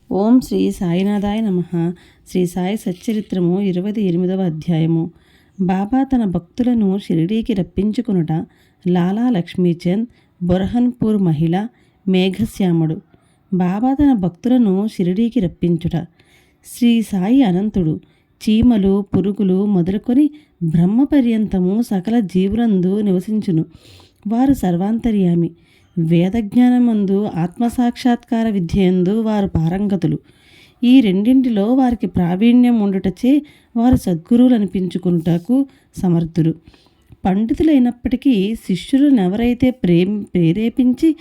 ఓం శ్రీ సాయినాథాయ నమః. శ్రీ సాయి సచ్చరిత్రము 28వ అధ్యాయము. బాబా తన భక్తులను షిరిడీకి రప్పించుకునుట. లాలా లక్ష్మీచంద్, బొరహన్పూర్ మహిళ, మేఘశ్యాముడు. బాబా తన భక్తులను షిరిడీకి రప్పించుట. శ్రీ సాయి అనంతుడు. చీమలు, పురుగులు మొదలుకొని బ్రహ్మ పర్యంతము సకల జీవులందు నివసించును. వారు సర్వాంతర్యామి. వేదజ్ఞానమందు, ఆత్మసాక్షాత్కార విద్యయందు వారు పారంగతులు. ఈ రెండింటిలో వారికి ప్రావీణ్యం ఉండుటచే వారు సద్గురువులు అనిపించుకుంటకు సమర్థులు. పండితులైనప్పటికీ శిష్యులను ఎవరైతే ప్రేరేపించి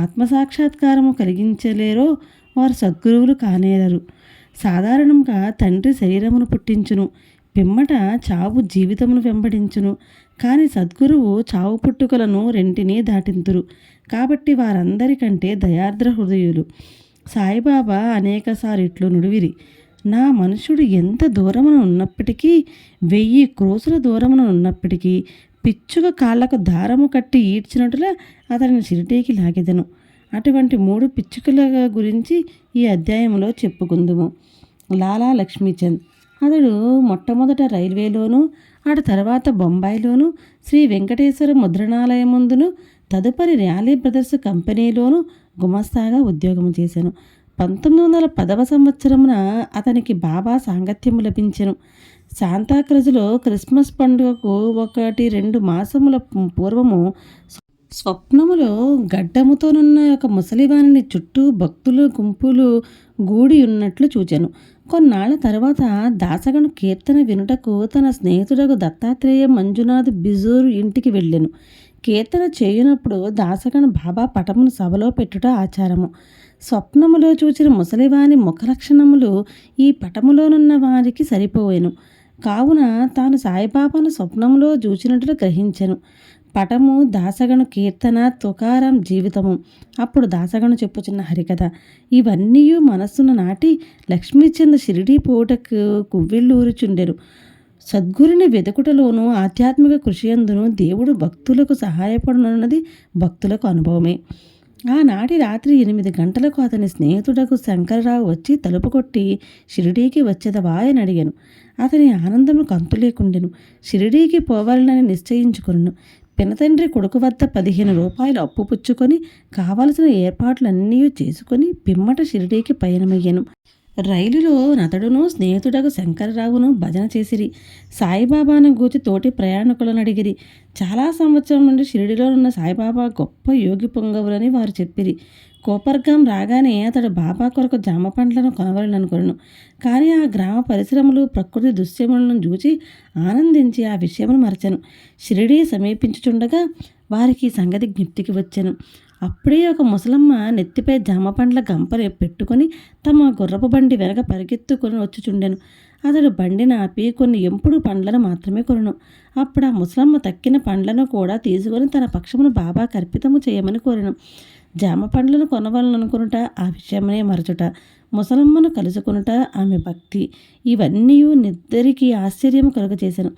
ఆత్మసాక్షాత్కారము కలిగించలేరో వారు సద్గురువులు కానేరరు. సాధారణంగా తండ్రి శరీరమును పుట్టించును, పిమ్మట చావు జీవితమును వెంబడించును. కానీ సద్గురువు చావు పుట్టుకలను రెంటినీ దాటింతురు. కాబట్టి వారందరికంటే దయార్ద్ర హృదయులు. సాయిబాబా అనేకసారిట్లు నుడివిరి. నా మనుషుడు ఎంత దూరమున ఉన్నప్పటికీ, 1000 క్రోసుల దూరమున ఉన్నప్పటికీ, పిచ్చుక కాళ్లకు దారము కట్టి ఈడ్చినట్టులా అతడిని షిరిడీకి లాగెదను. అటువంటి 3 పిచ్చుకల గురించి ఈ అధ్యాయంలో చెప్పుకుందుము. లాలా లక్ష్మీచంద్. అతడు మొట్టమొదట రైల్వేలోను, అటు తర్వాత బొంబాయిలోను, శ్రీ వెంకటేశ్వర ముద్రణాలయమందును, తదుపరి ర్యాలీ బ్రదర్స్ కంపెనీలోను గుమస్తాగా ఉద్యోగం చేశాను. 1910వ సంవత్సరమున అతనికి బాబా సాంగత్యము లభించెను. శాంతాక్రజులో క్రిస్మస్ పండుగకు 1-2 మాసముల పూర్వము స్వప్నములో గడ్డముతోనున్న ఒక ముసలివానిని చుట్టూ భక్తులు గుంపులు గూడి ఉన్నట్లు చూచాను. కొన్నాళ్ల తర్వాత దాసగను కీర్తన వినుటకు తన స్నేహితుడకు దత్తాత్రేయ మంజునాథ్ బిజూరు ఇంటికి వెళ్ళెను. కీర్తన చేయునప్పుడు దాసగను బాబా పటమును సభలో పెట్టుట ఆచారము. స్వప్నములో చూచిన ముసలివాని ముఖలక్షణములు ఈ పటములోనున్న వారికి సరిపోయెను. కావున తాను సాయిబాబాను స్వప్నములో చూచినట్లు గ్రహించెను. పటము, దాసగను కీర్తన, తుకారాం జీవితము. అప్పుడు దాసగను చెప్పుచున్న హరికథ ఇవన్నీ మనస్సును నాటి లక్ష్మీచంద్ షిరిడీ పోటకు కువ్విళ్ళూరుచుండెను. సద్గురుని వెదుకుటలోనూ ఆధ్యాత్మిక కృషియందును దేవుడు భక్తులకు సహాయపడునన్నది భక్తులకు అనుభవమే. ఆనాటి రాత్రి 8 గంటలకు అతని స్నేహితుడకు శంకర్రావు వచ్చి తలుపు కొట్టి షిరిడీకి వచ్చేదవా అని అడిగాను. అతని ఆనందము కంతు లేకుండెను. షిరిడీకి పోవాలని నిశ్చయించుకున్నాను. పినతండ్రి కొడుకు వద్ద 15 రూపాయలు అప్పు పుచ్చుకొని కావలసిన ఏర్పాట్లన్నీ చేసుకొని పిమ్మట షిరిడీకి పయనమయ్యాను. రైలులో నతడును స్నేహితుడకు శంకర్రావును భజన చేసిరి. సాయిబాబాను గూర్చి తోటి ప్రయాణికులను అడిగిరి. చాలా సంవత్సరం నుండి షిరిడిలో ఉన్న సాయిబాబా గొప్ప యోగి పొంగవులని వారు చెప్పిరి. కోపర్గాం రాగానే అతడు బాబా కొరకు జామ పండ్లను కొనవలననుకొనెను. కానీ ఆ గ్రామ పరిశ్రమలు, ప్రకృతి దృశ్యములను చూచి ఆనందించి ఆ విషయమును మరచెను. షిరిడీ సమీపించుచుండగా వారికి సంగతి జ్ఞప్తికి వచ్చెను. అప్పుడే ఒక ముసలమ్మ నెత్తిపై జామ పండ్ల గంపలు పెట్టుకొని తమ గుర్రపు బండి వెనక పరిగెత్తుకొని వచ్చుచుండెను. అతడు బండిని ఆపి కొన్ని ఎంపుడు పండ్లను మాత్రమే కొనెను. అప్పుడు ఆ ముసలమ్మ తక్కిన పండ్లను కూడా తీసుకొని తన పక్షమును బాబాకు అర్పితము చేయమని కోరెను. జామ పండ్లను కొనవలననుకొనుట, ఆ విషయమనే మరచుట, ముసలమ్మను కలుసుకొనుట ఆమె భక్తి, ఇవన్నీ నిద్దరికి ఆశ్చర్యం కలుగచేశాను.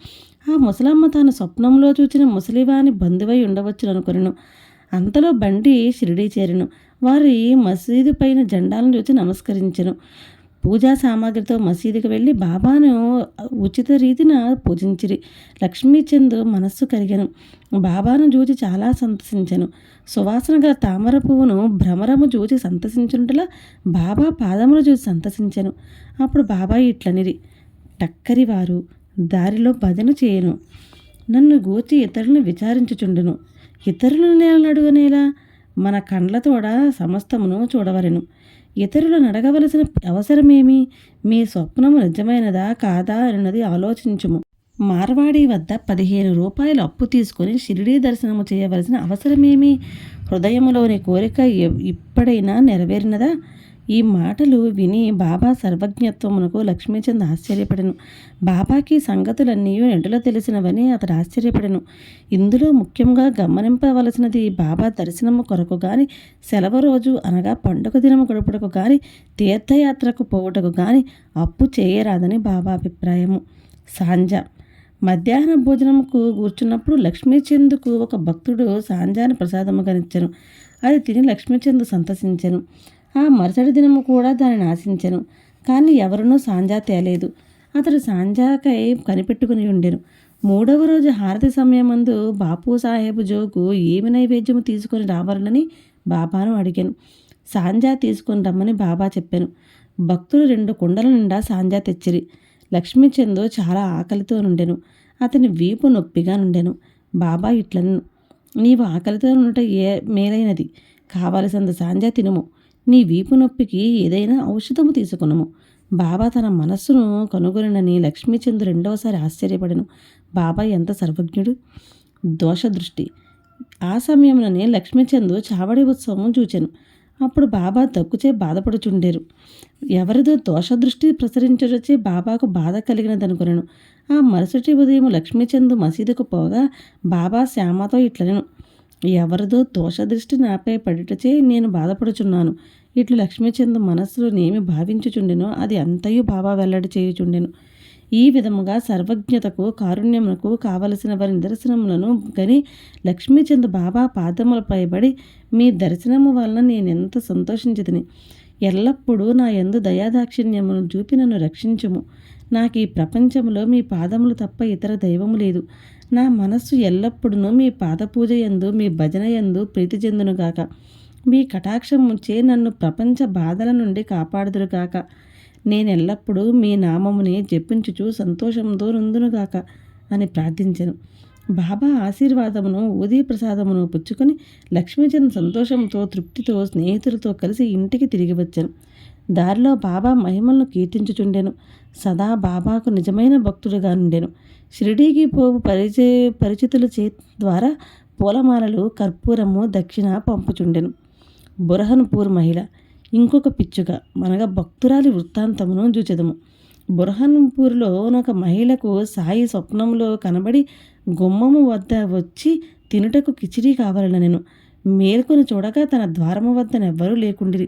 ఆ ముసలమ్మ తాను స్వప్నంలో చూచిన ముసలివాని బంధువై ఉండవచ్చుననుకొనెను. అంతలో బండి షిరిడీ చేరెను. వారి మసీదు పైన జెండాలను చూసి నమస్కరించెను. పూజా సామాగ్రితో మసీదుకి వెళ్ళి బాబాను ఉచిత రీతిన పూజించిరి. లక్ష్మీచంద్ మనస్సు కరిగెను. బాబాను చూచి చాలా సంతసించెను. సువాసన గల తామర పువ్వును భ్రమరము చూచి సంతసించుంటలా బాబా పాదములు చూసి సంతసించెను. అప్పుడు బాబా ఇట్లనిరి, టక్కరివారు దారిలో భజన చేయను, నన్ను గూర్చి ఇతరులను విచారించుచుండును. ఇతరులను నేలనడుగనేలా? మన కండ్లతోడ సమస్తమును చూడవలెను. ఇతరులను అడగవలసిన అవసరమేమి? మీ స్వప్నము నిజమైనదా కాదా అన్నది ఆలోచించుము. మార్వాడి వద్ద 15 రూపాయలు అప్పు తీసుకొని షిరిడీ దర్శనము చేయవలసిన అవసరమేమి? హృదయములోని కోరిక ఇప్పుడైనా నెరవేరినదా? ఈ మాటలు విని బాబా సర్వజ్ఞత్వమునకు లక్ష్మీచంద్ ఆశ్చర్యపడెను. బాబాకి సంగతులన్నీ నెంటలో తెలిసినవని అతడు ఆశ్చర్యపడెను. ఇందులో ముఖ్యంగా గమనింపవలసినది బాబా దర్శనము కొరకు గాని, సెలవు రోజు అనగా పండుగ దినము గడుపుటకు గాని, తీర్థయాత్రకు పోవుటకు గాని అప్పు చేయరాదని బాబా అభిప్రాయము. సాంజ. మధ్యాహ్న భోజనముకు కూర్చున్నప్పుడు లక్ష్మీచంద్కు ఒక భక్తుడు సాంజాని ప్రసాదముగా ఇచ్చెను. అది తిని లక్ష్మీచంద్ సంతసించెను. ఆ మరుసటి దినము కూడా దానిని ఆశించెను. కానీ ఎవరునూ సాంజా తేలేదు. అతడు సాంజాకై కనిపెట్టుకుని ఉండెను. 3వ రోజు హారతి సమయమందు బాపు సాహెబు జోకు ఏమి నైవేద్యము తీసుకొని రావాలని బాబాను అడిగాను. సాంజా తీసుకొని రమ్మని బాబా చెప్పాను. భక్తులు 2 కుండల నిండా సాంజా తెచ్చిరి. లక్ష్మీచందు చాలా ఆకలితో నుండెను. అతని వీపు నొప్పిగా నుండెను. బాబా ఇట్లను, నీవు ఆకలితో నుంట మేలైనది. కావలసినంత సాంజా తినుము. నీ వీపు నొప్పికి ఏదైనా ఔషధము తీసుకునము. బాబా తన మనస్సును కనుగొనని లక్ష్మీచందు రెండవసారి ఆశ్చర్యపడెను. బాబా ఎంత సర్వజ్ఞుడు! దోషదృష్టి. ఆ సమయంలోనే లక్ష్మీచందు చావడి ఉత్సవం చూచెను. అప్పుడు బాబా దగ్గుచే బాధపడుచుండేరు. ఎవరిదో దోషదృష్టి ప్రసరించడొచ్చి బాబాకు బాధ కలిగినదనుకొనెను. ఆ మరుసటి ఉదయం లక్ష్మీచందు మసీదుకు పోగా బాబా శ్యామతో ఇట్లనెను, ఎవరిదో దోషదృష్టి నాపై పడుటచే నేను బాధపడుచున్నాను. ఇట్లు లక్ష్మీచందు మనస్సులో నేమి భావించుచుండెనో అది అంతయు బాబా వెల్లడి చేయుచుండెను. ఈ విధముగా సర్వజ్ఞతకు కారుణ్యమునకు కావలసిన వారి నిదర్శనములను గని లక్ష్మీచంద్ బాబా పాదములపై పడి, మీ దర్శనము వలన నేనెంత సంతోషించితిని. ఎల్లప్పుడూ నా యందు దయాదాక్షిణ్యమును చూపి నన్ను రక్షించుము. నాకు ఈ ప్రపంచములో మీ పాదములు తప్ప ఇతర దైవము లేదు. నా మనస్సు ఎల్లప్పుడూ మీ పాదపూజ యందు మీ భజన యందు ప్రీతి చెందునుగాక. మీ కటాక్షముచే నన్ను ప్రపంచ బాధల నుండి కాపాడుదురుగాక. నేనెల్లప్పుడూ మీ నామముని జపించుచు సంతోషంతో నుందునుగాక అని ప్రార్థించెను. బాబా ఆశీర్వాదమును ఊదీ ప్రసాదమును పుచ్చుకొని లక్ష్మీచంద్ సంతోషంతో తృప్తితో స్నేహితులతో కలిసి ఇంటికి తిరిగి వచ్చాను. దారిలో బాబా మహిమలను కీర్తించుచుండెను. సదా బాబాకు నిజమైన భక్తుడుగా నుండెను. షిరిడీకి పోవు పరిచితుల ద్వారా పూలమాలలు కర్పూరము దక్షిణ పంపుచుండెను. బురహన్పూర్ మహిళ. ఇంకొక పిచ్చుక మనగా భక్తురాలి వృత్తాంతమును చూచెదము. బురహన్పూర్లో ఒక మహిళకు సాయి స్వప్నంలో కనబడి గుమ్మము వద్ద వచ్చి తినుటకు కిచిడీ కావాలనెను. మేల్కొని చూడగా తన ద్వారము వద్దనెవ్వరూ లేకుండిరి.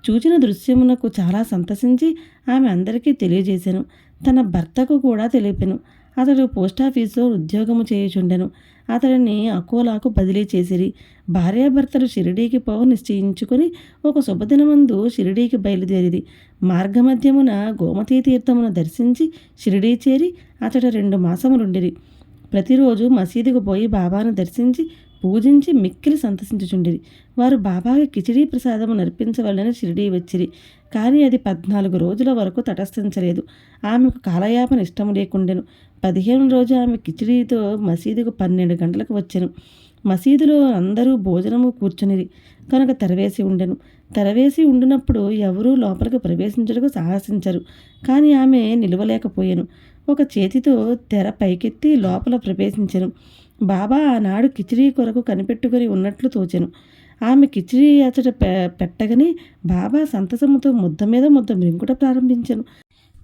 చూచిన దృశ్యమునకు చాలా సంతసించి ఆమె అందరికీ తెలియజేశాను. తన భర్తకు కూడా తెలిపెను. అతడు పోస్టాఫీసులో ఉద్యోగము చేయుచుండెను. అతడిని అకోలాకు బదిలీ చేసిరి. భార్యాభర్తలు షిరిడీకి పోవ నిశ్చయించుకొని ఒక శుభదినమందు షిరిడీకి బయలుదేరిది. మార్గమధ్యమున గోమతీ తీర్థమును దర్శించి షిరిడీ చేరి అతడు 2 మాసములుండిరి. ప్రతిరోజు మసీదుకు పోయి బాబాను దర్శించి పూజించి మిక్కిలి సంతసించుచుండిరి. వారు బాబాకి కిచిడీ ప్రసాదము నర్పించవలనని షిరిడీ వచ్చిరి. కానీ అది 14 రోజుల వరకు తటస్థించలేదు. ఆమెకు కాలయాపన ఇష్టము లేకుండెను. 15 రోజు ఆమె కిచిడీతో మసీదుకు 12 గంటలకు వచ్చెను. మసీదులో అందరూ భోజనము కూర్చునిరి కనుక తెరవేసి ఉండెను. తెరవేసి ఉండినప్పుడు ఎవరూ లోపలికి ప్రవేశించడానికి సాహసించరు. కానీ ఆమె నిలవలేకపోయాను. ఒక చేతితో తెర పైకెత్తి లోపల ప్రవేశించెను. బాబా ఆనాడు కిచిడీ కొరకు కనిపెట్టుకుని ఉన్నట్లు తోచెను. ఆమె కిచిడీ అచట పెట్టగని బాబా సంతసముతో ముద్ద మీద ముద్ద మింగుట ప్రారంభించెను.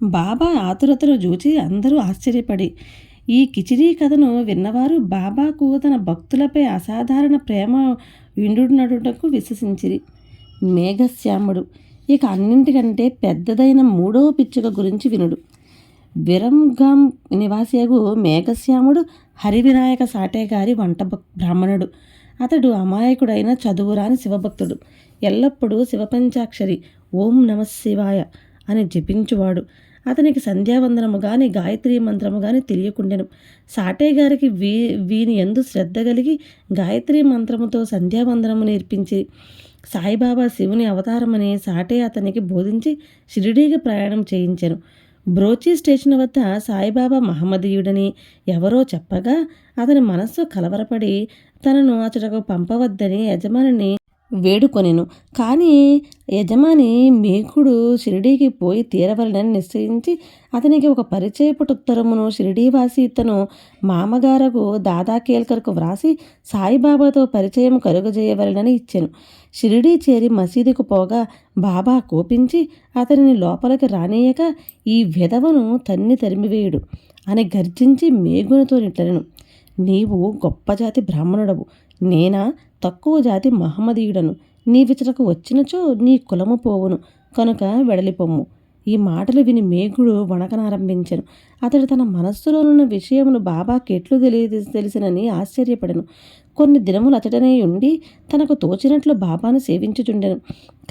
బాబా ఆతురతను చూచి అందరూ ఆశ్చర్యపడి ఈ కిచిడీ కథను విన్నవారు బాబాకు తన భక్తులపై అసాధారణ ప్రేమ విండునడుటకు విశ్వసించిరి. మేఘశ్యాముడు. ఇక అన్నింటికంటే పెద్దదైన 3వ పిచ్చుక గురించి వినుడు. విరంగాం నివాసియగు మేఘశ్యాముడు హరివినాయక సాటే గారి వంట బ్రాహ్మణుడు. అతడు అమాయకుడైన చదువురాని శివభక్తుడు. ఎల్లప్పుడూ శివపంచాక్షరి ఓం నమశివాయ అని జపించువాడు. అతనికి సంధ్యావందనము గాని గాయత్రీ మంత్రము గాని తెలియకుండెను. సాటే గారికి వీని యందు శ్రద్ధ కలిగి గాయత్రీ మంత్రముతో సంధ్యావందనము నేర్పించి సాయిబాబా శివుని అవతారమని సాటే అతనికి బోధించి షిరిడీకి ప్రయాణం చేయించెను. బ్రోచి స్టేషన్ వద్ద సాయిబాబా మహమ్మదీయుడని ఎవరో చెప్పగా అతని మనస్సు కలవరపడి తనను అతడకు పంపవద్దని యజమానిని వేడుకొనెను. కానీ యజమాని మేకుడు షిరిడీకి పోయి తీరవలనని నిశ్చయించి అతనికి ఒక పరిచయపుటుత్తరమును షిరిడీవాసి తను మామగారకు దాదా కేల్కర్కు వ్రాసి సాయిబాబాతో పరిచయం కలుగజేయవలనని ఇచ్చెను. షిరిడీ చేరి మసీదుకు పోగా బాబా కోపించి అతనిని లోపలికి రానియక ఈ విధవను తరిమివేయుడు అని గర్జించి మేగునితో నిట్లనెను. నీవు గొప్ప జాతి బ్రాహ్మణుడవు, నేనా తక్కువ జాతి మహమ్మదీయుడను. నీవిచటకు వచ్చినచో నీ కులము పోవును కనుక వెడలిపొమ్ము. ఈ మాటలు విని మేఘుడు వణకనారంభించెను. అతడు తన మనస్సులోనున్న విషయమును బాబాకి ఎట్లు తెలిసినని ఆశ్చర్యపడెను. కొన్ని దినములు అతడనే ఉండి తనకు తోచినట్లు బాబాను సేవించుచుండెను.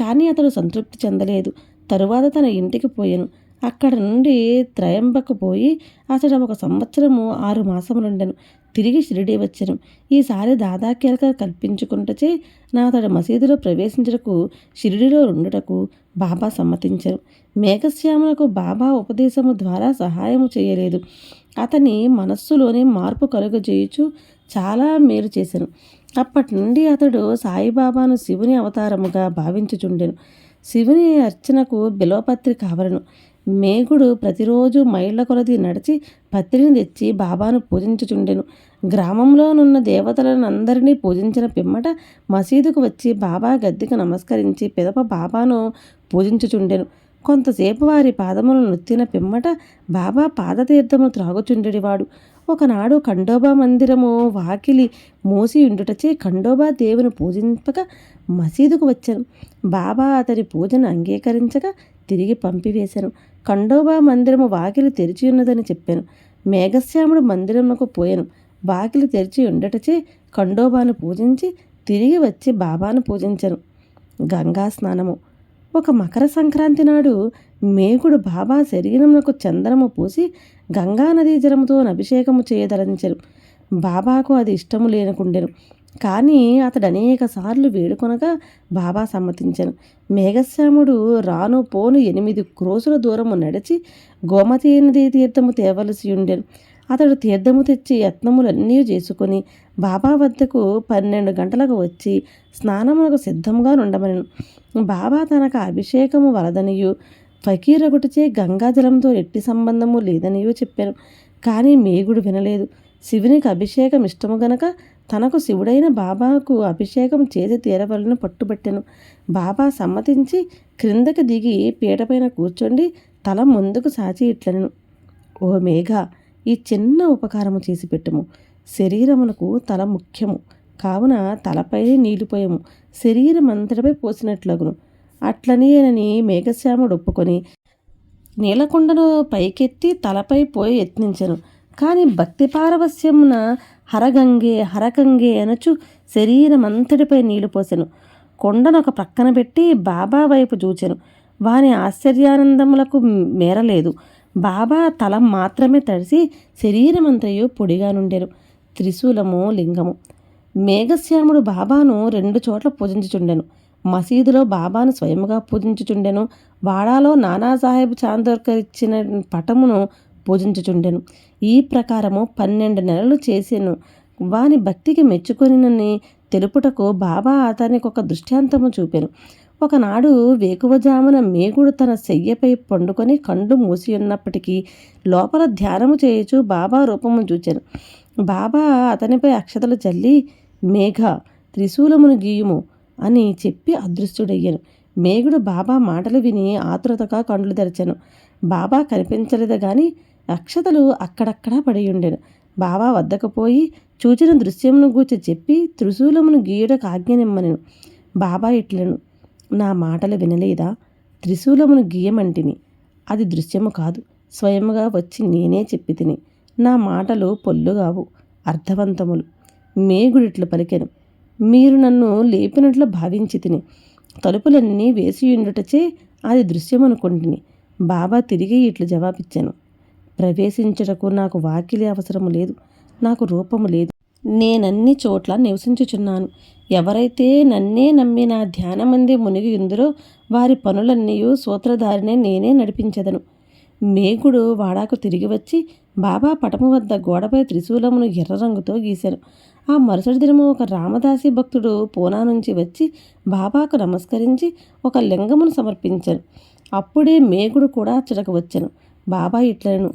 కానీ అతడు సంతృప్తి చెందలేదు. తరువాత తన ఇంటికి పోయెను. అక్కడ నుండి త్రయంబకు పోయి అతడు 1 సంవత్సరము 6 మాసములుండెను. తిరిగి షిరిడీ వచ్చెను. ఈసారి దాదాకేలక కల్పించుకుంటచే అతడు మసీదులో ప్రవేశించుటకు షిరిడీలో ఉండుటకు బాబా సమ్మతించెను. మేఘశ్యాములకు బాబా ఉపదేశము ద్వారా సహాయము చేయలేదు. అతని మనస్సులోనే మార్పు కలుగజేయుచు చాలా మేలు చేసెను. అప్పటి నుండి అతడు సాయిబాబాను శివుని అవతారముగా భావించుచుండెను. శివుని అర్చనకు బిల్వపత్రి కావలను. మేఘుడు ప్రతిరోజు మైళ్ళ కొలది నడిచి పత్రిని తెచ్చి బాబాను పూజించుచుండెను. గ్రామంలోనున్న దేవతలనందరినీ పూజించిన పిమ్మట మసీదుకు వచ్చి బాబా గద్దెకు నమస్కరించి పిదప బాబాను పూజించుచుండెను. కొంతసేపు వారి పాదములను నొత్తిన పిమ్మట బాబా పాదతీర్థము త్రాగుచుండెడివాడు. ఒకనాడు ఖండోబా మందిరము వాకిలి మూసి ఉండుటచే ఖండోబా దేవుని పూజింపక మసీదుకు వచ్చాను. బాబా అతని పూజను అంగీకరించక తిరిగి పంపివేశాను. ఖండోబా మందిరము వాకిలి తెరిచి ఉన్నదని చెప్పాను. మేఘశ్యాముడు మందిరమునకు పోయాను. వాకిలి తెరిచి ఉండటచే ఖండోబాను పూజించి తిరిగి వచ్చి బాబాను పూజించాను. గంగా స్నానము. ఒక మకర సంక్రాంతి నాడు మేఘుడు బాబా శరీరమునకు చందనము పూసి గంగా నదీ జలముతో అభిషేకము చేయదలంచెను. బాబాకు అది ఇష్టము లేనకుండెను. కానీ అతడు అనేక సార్లు వేడుకొనగా బాబా సమ్మతించెను. మేఘశ్యాముడు రాను పోను 8 క్రోసుల దూరము నడిచి గోమతీ నదీ తీర్థము తేవలసి ఉండెను. అతడు తీర్థము తెచ్చి యత్నములన్నీ చేసుకొని బాబా వద్దకు 12 గంటలకు వచ్చి స్నానమునకు సిద్ధంగా నుండమనెను. బాబా తనకు అభిషేకము వలదనియు ఫకీరగుటచే గంగాజలంతో ఎట్టి సంబంధము లేదనియూ చెప్పాను. కానీ మేఘుడు వినలేదు. శివునికి అభిషేకం ఇష్టము గనక తనకు శివుడైన బాబాకు అభిషేకం చేసి తీరవలను పట్టుబట్టెను. బాబా సమ్మతించి క్రిందకి దిగి పీటపైన కూర్చొండి తల ముందుకు సాచి ఇట్లనెను. ఓ మేఘ, ఈ చిన్న ఉపకారము చేసి పెట్టుము. శరీరమునకు తల ముఖ్యము కావున తలపై నీళ్లుపోయము శరీరం అంతటిపై పోసినట్లగును. అట్లనేనని మేఘశ్యాముడు ఒప్పుకొని నీలకుండను పైకెత్తి తలపై పోయి యత్నించెను. కానీ భక్తి పారవస్యమున హరగంగే అనుచు శరీరమంతటిపై నీళ్లు పోసెను. కొండను ఒక ప్రక్కన పెట్టి బాబా వైపు చూచెను. వాని ఆశ్చర్యానందములకు మేరలేదు. బాబా తల మాత్రమే తడిసి శరీరమంతయు పొడిగా నుండెను. త్రిశూలము లింగము. మేఘశ్యాముడు బాబాను 2 చోట్ల పూజించుచుండెను. మసీదులో బాబాను స్వయముగా పూజించుచుండెను. వాడాలో నానాసాహెబ్ చాందోర్కర్ ఇచ్చిన పటమును పూజించుచుండెను. ఈ ప్రకారము 12 నెలలు చేసెను. వాని భక్తికి మెచ్చుకొనినని తెలుపుటకు బాబా అతనికి ఒక దృష్టాంతము చూపెను. ఒకనాడు వేకువజామున మేఘుడు తన శయ్యపై పండుకొని కండ్లు మూసియున్నప్పటికీ లోపల ధ్యానము చేయుచు బాబా రూపము చూచెను. బాబా అతనిపై అక్షతలు చల్లి మేఘ త్రిశూలమును గీయుము అని చెప్పి అదృశ్యుడయ్యాను. మేఘుడు బాబా మాటలు విని ఆతురతగా కండ్లు తెరచెను. బాబా కనిపించలేదు గాని అక్షతలు అక్కడక్కడా పడియుండెను. బాబా వద్దకు పోయి చూచిన దృశ్యమును గూర్చి చెప్పి త్రిశూలమును గీయుటకు ఆజ్ఞనిమ్మనెను. బాబా ఇట్లను, నా మాటలు వినలేదా? త్రిశూలమును గీయమంటిని. అది దృశ్యము కాదు, స్వయముగా వచ్చి నేనే చెప్పి తిని. నా మాటలు పొల్లుగావు, అర్థవంతములు. మేఘుడిట్లు పలికెను, మీరు నన్ను లేపినట్లు భావించి తిని. తలుపులన్నీ వేసియుండుటచే అది దృశ్యమనుకొంటిని. బాబా తిరిగి ఇట్లు జవాబిచ్చాను, ప్రవేశించుటకు నాకు వాకిలి అవసరము లేదు, నాకు రూపము లేదు. నేనన్ని చోట్ల నివసించుచున్నాను. ఎవరైతే నన్నే నమ్మి నా ధ్యానమంది మునిగి ఉందరో వారి పనులన్నీ సూత్రధారినే నేనే నడిపించెదను. మేఘుడు వాడాకు తిరిగి వచ్చి బాబా పటము వద్ద గోడపై త్రిశూలమును ఎర్ర రంగుతో గీశాను. ఆ మరుసటి దినము ఒక రామదాసి భక్తుడు పూనా నుంచి వచ్చి బాబాకు నమస్కరించి ఒక లింగమును సమర్పించాను. అప్పుడే మేఘుడు కూడా అచ్చటకు వచ్చాను. బాబా ఇట్లను,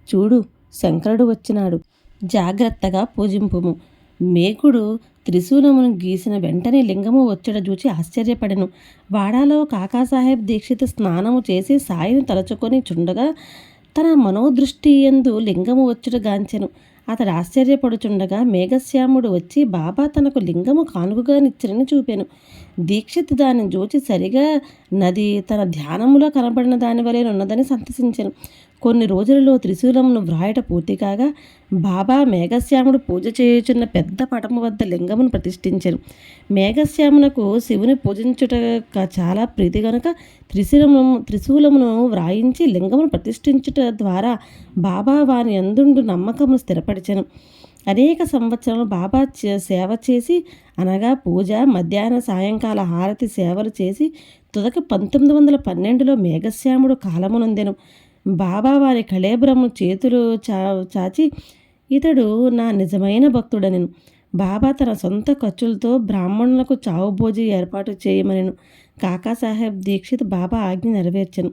చూడు, శంకరుడు వచ్చినాడు, జాగ్రత్తగా పూజింపుము. మేఘుడు త్రిశూలమును గీసిన వెంటనే లింగము వచ్చుట చూచి ఆశ్చర్యపడెను. వాడాలో కాకాసాహెబ్ దీక్షిత్ స్నానము చేసి సాయిని తలచుకొని చుండగా తన మనోదృష్టి యందు లింగము వచ్చుట గాంచెను. అతడు ఆశ్చర్యపడుచుండగా మేఘశ్యాముడు వచ్చి బాబా తనకు లింగము కానుకగా నిచ్చినని చూపాను. దీక్షిత్ దానిని చూచి సరిగా నది తన ధ్యానములో కనబడిన దాని వలెనున్నదని సంతసించెను. కొన్ని రోజులలో త్రిశూలమును వ్రాయట పూర్తి కాగా బాబా మేఘశ్యాముడు పూజ చేయుచున్న పెద్ద పటము వద్ద లింగమును ప్రతిష్ఠించెను. మేఘశ్యామునకు శివుని పూజించుట చాలా ప్రీతి గనుక త్రిశూలమును వ్రాయించి లింగమును ప్రతిష్ఠించుట ద్వారా బాబా వాని అందుండు నమ్మకమును స్థిరపరిచెను. అనేక సంవత్సరాలు బాబా సేవ చేసి అనగా పూజ, మధ్యాహ్న సాయంకాల హారతి సేవలు చేసి తుదకు 1912లో మేఘశ్యాముడు కాలమునొందెను. బాబా వారి కళేబరము చేతులు చాచి ఇతడు నా నిజమైన భక్తుడనెను. బాబా తన సొంత ఖర్చులతో బ్రాహ్మణులకు చావుభోజి ఏర్పాటు చేయమనెను. కాకాసాహెబ్ దీక్షిత్ బాబా ఆజ్ఞ నెరవేర్చెను.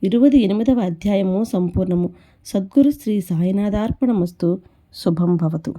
28వ అధ్యాయము సంపూర్ణము. సద్గురు శ్రీ సాయినాథార్పణమస్తు. శుభం భవతు.